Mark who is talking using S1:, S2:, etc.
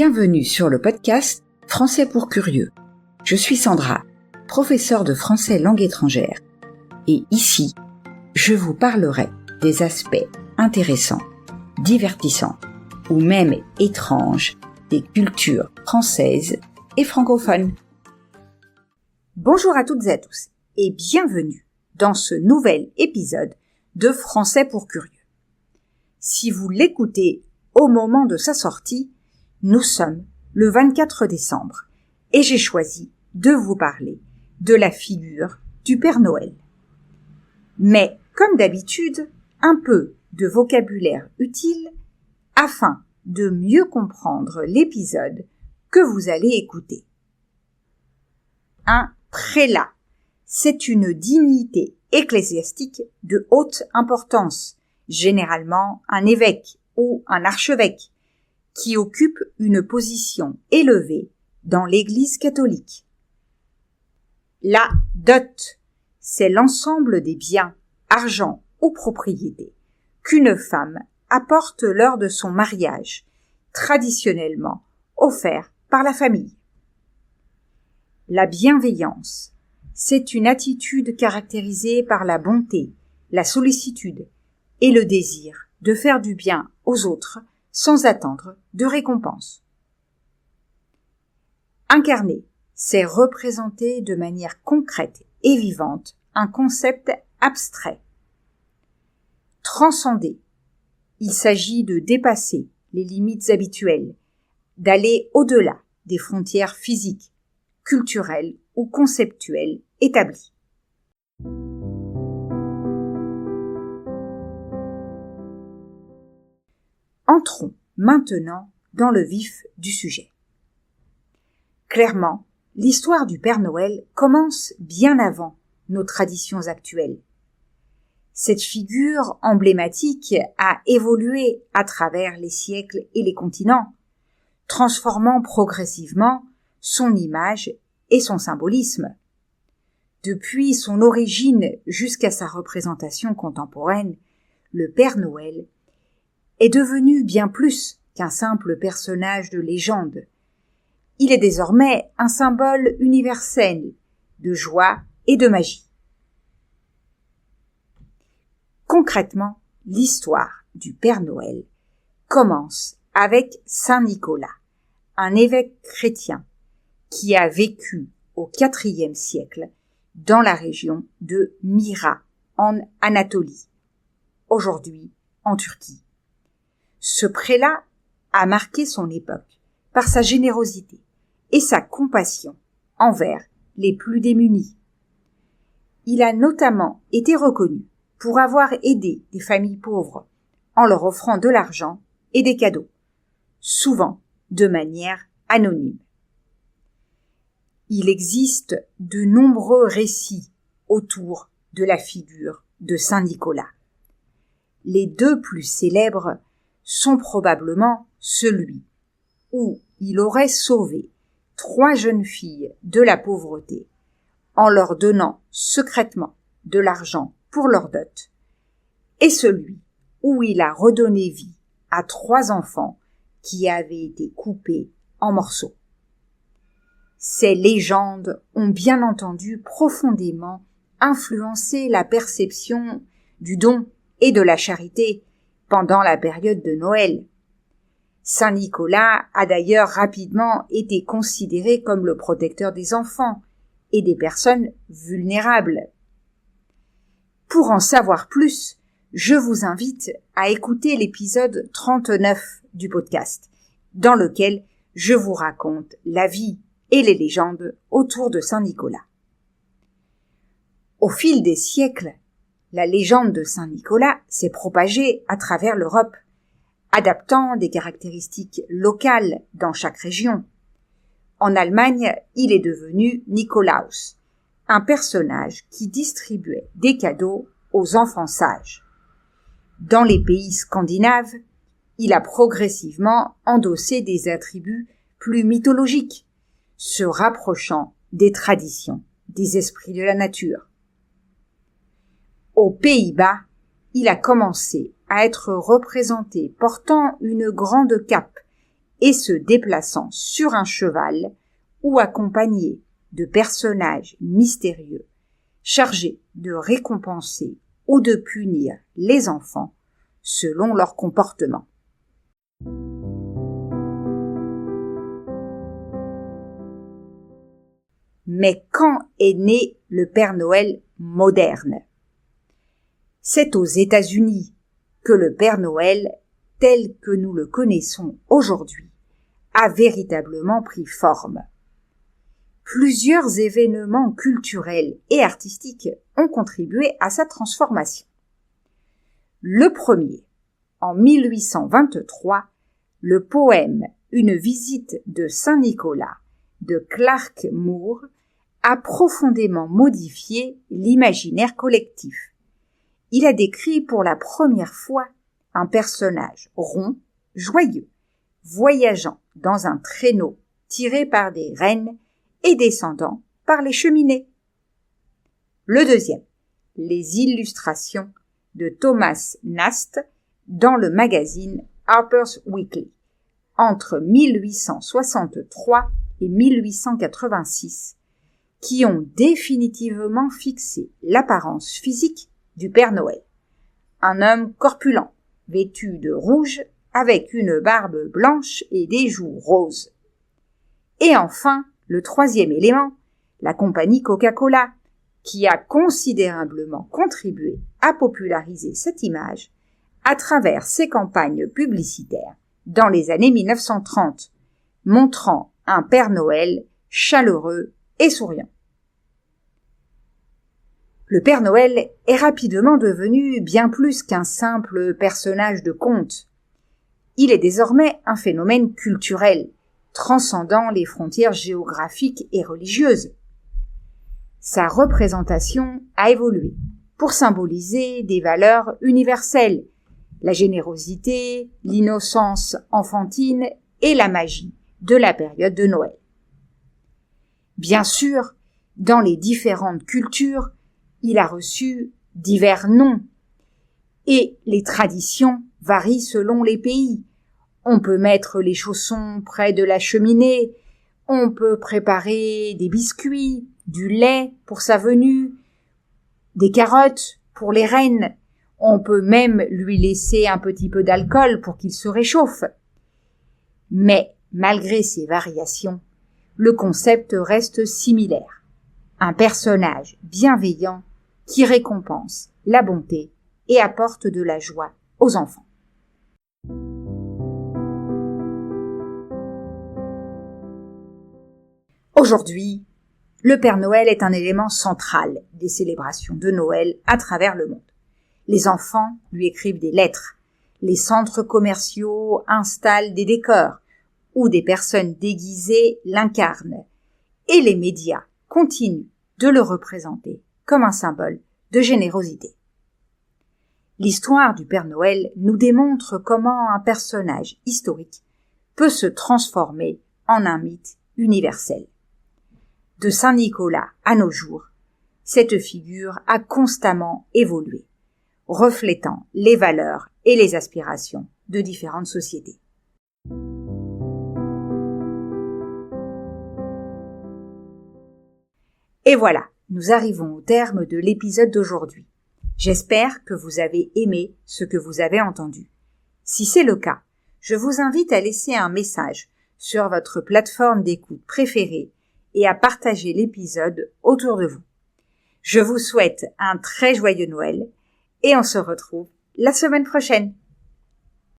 S1: Bienvenue sur le podcast Français pour curieux. Je suis Sandra, professeure de français langue étrangère. Et ici, je vous parlerai des aspects intéressants, divertissants ou même étranges des cultures françaises et francophones. Bonjour à toutes et à tous et bienvenue dans ce nouvel épisode de Français pour curieux. Si vous l'écoutez au moment de sa sortie, nous sommes le 24 décembre et j'ai choisi de vous parler de la figure du Père Noël. Mais, comme d'habitude, un peu de vocabulaire utile afin de mieux comprendre l'épisode que vous allez écouter. Un prélat, c'est une dignité ecclésiastique de haute importance, généralement un évêque ou un archevêque, qui occupe une position élevée dans l'Église catholique. La dot, c'est l'ensemble des biens, argent ou propriétés qu'une femme apporte lors de son mariage, traditionnellement offert par la famille. La bienveillance, c'est une attitude caractérisée par la bonté, la sollicitude et le désir de faire du bien aux autres sans attendre de récompense. Incarner, c'est représenter de manière concrète et vivante un concept abstrait. Transcender, il s'agit de dépasser les limites habituelles, d'aller au-delà des frontières physiques, culturelles ou conceptuelles établies. Entrons maintenant dans le vif du sujet. Clairement, l'histoire du Père Noël commence bien avant nos traditions actuelles. Cette figure emblématique a évolué à travers les siècles et les continents, transformant progressivement son image et son symbolisme. Depuis son origine jusqu'à sa représentation contemporaine, le Père Noël est devenu bien plus qu'un simple personnage de légende. Il est désormais un symbole universel de joie et de magie. Concrètement, l'histoire du Père Noël commence avec Saint Nicolas, un évêque chrétien qui a vécu au IVe siècle dans la région de Myra, en Anatolie, aujourd'hui en Turquie. Ce prélat a marqué son époque par sa générosité et sa compassion envers les plus démunis. Il a notamment été reconnu pour avoir aidé des familles pauvres en leur offrant de l'argent et des cadeaux, souvent de manière anonyme. Il existe de nombreux récits autour de la figure de Saint Nicolas. Les deux plus célèbres sont probablement celui où il aurait sauvé 3 jeunes filles de la pauvreté en leur donnant secrètement de l'argent pour leur dot, et celui où il a redonné vie à 3 enfants qui avaient été coupés en morceaux. Ces légendes ont bien entendu profondément influencé la perception du don et de la charité pendant la période de Noël. Saint Nicolas a d'ailleurs rapidement été considéré comme le protecteur des enfants et des personnes vulnérables. Pour en savoir plus, je vous invite à écouter l'épisode 39 du podcast, dans lequel je vous raconte la vie et les légendes autour de Saint Nicolas. Au fil des siècles, la légende de Saint Nicolas s'est propagée à travers l'Europe, adaptant des caractéristiques locales dans chaque région. En Allemagne, il est devenu Nikolaus, un personnage qui distribuait des cadeaux aux enfants sages. Dans les pays scandinaves, il a progressivement endossé des attributs plus mythologiques, se rapprochant des traditions des esprits de la nature. Aux Pays-Bas, il a commencé à être représenté portant une grande cape et se déplaçant sur un cheval ou accompagné de personnages mystérieux chargés de récompenser ou de punir les enfants selon leur comportement. Mais quand est né le Père Noël moderne? C'est aux États-Unis que le Père Noël, tel que nous le connaissons aujourd'hui, a véritablement pris forme. Plusieurs événements culturels et artistiques ont contribué à sa transformation. Le premier, en 1823, le poème « Une visite de Saint-Nicolas » de Clark Moore a profondément modifié l'imaginaire collectif. Il a décrit pour la première fois un personnage rond, joyeux, voyageant dans un traîneau tiré par des rennes et descendant par les cheminées. Le deuxième, les illustrations de Thomas Nast dans le magazine Harper's Weekly entre 1863 et 1886, qui ont définitivement fixé l'apparence physique du Père Noël. Un homme corpulent, vêtu de rouge, avec une barbe blanche et des joues roses. Et enfin, le troisième élément, la compagnie Coca-Cola, qui a considérablement contribué à populariser cette image à travers ses campagnes publicitaires dans les années 1930, montrant un Père Noël chaleureux et souriant. Le Père Noël est rapidement devenu bien plus qu'un simple personnage de conte. Il est désormais un phénomène culturel, transcendant les frontières géographiques et religieuses. Sa représentation a évolué pour symboliser des valeurs universelles, la générosité, l'innocence enfantine et la magie de la période de Noël. Bien sûr, dans les différentes cultures, il a reçu divers noms et les traditions varient selon les pays. On peut mettre les chaussons près de la cheminée, on peut préparer des biscuits, du lait pour sa venue, des carottes pour les rennes, on peut même lui laisser un petit peu d'alcool pour qu'il se réchauffe. Mais malgré ces variations, le concept reste similaire. Un personnage bienveillant qui récompense la bonté et apporte de la joie aux enfants. Aujourd'hui, le Père Noël est un élément central des célébrations de Noël à travers le monde. Les enfants lui écrivent des lettres, les centres commerciaux installent des décors où des personnes déguisées l'incarnent et les médias continuent de le représenter comme un symbole de générosité. L'histoire du Père Noël nous démontre comment un personnage historique peut se transformer en un mythe universel. De Saint Nicolas à nos jours, cette figure a constamment évolué, reflétant les valeurs et les aspirations de différentes sociétés. Et voilà, nous arrivons au terme de l'épisode d'aujourd'hui. J'espère que vous avez aimé ce que vous avez entendu. Si c'est le cas, je vous invite à laisser un message sur votre plateforme d'écoute préférée et à partager l'épisode autour de vous. Je vous souhaite un très joyeux Noël et on se retrouve la semaine prochaine.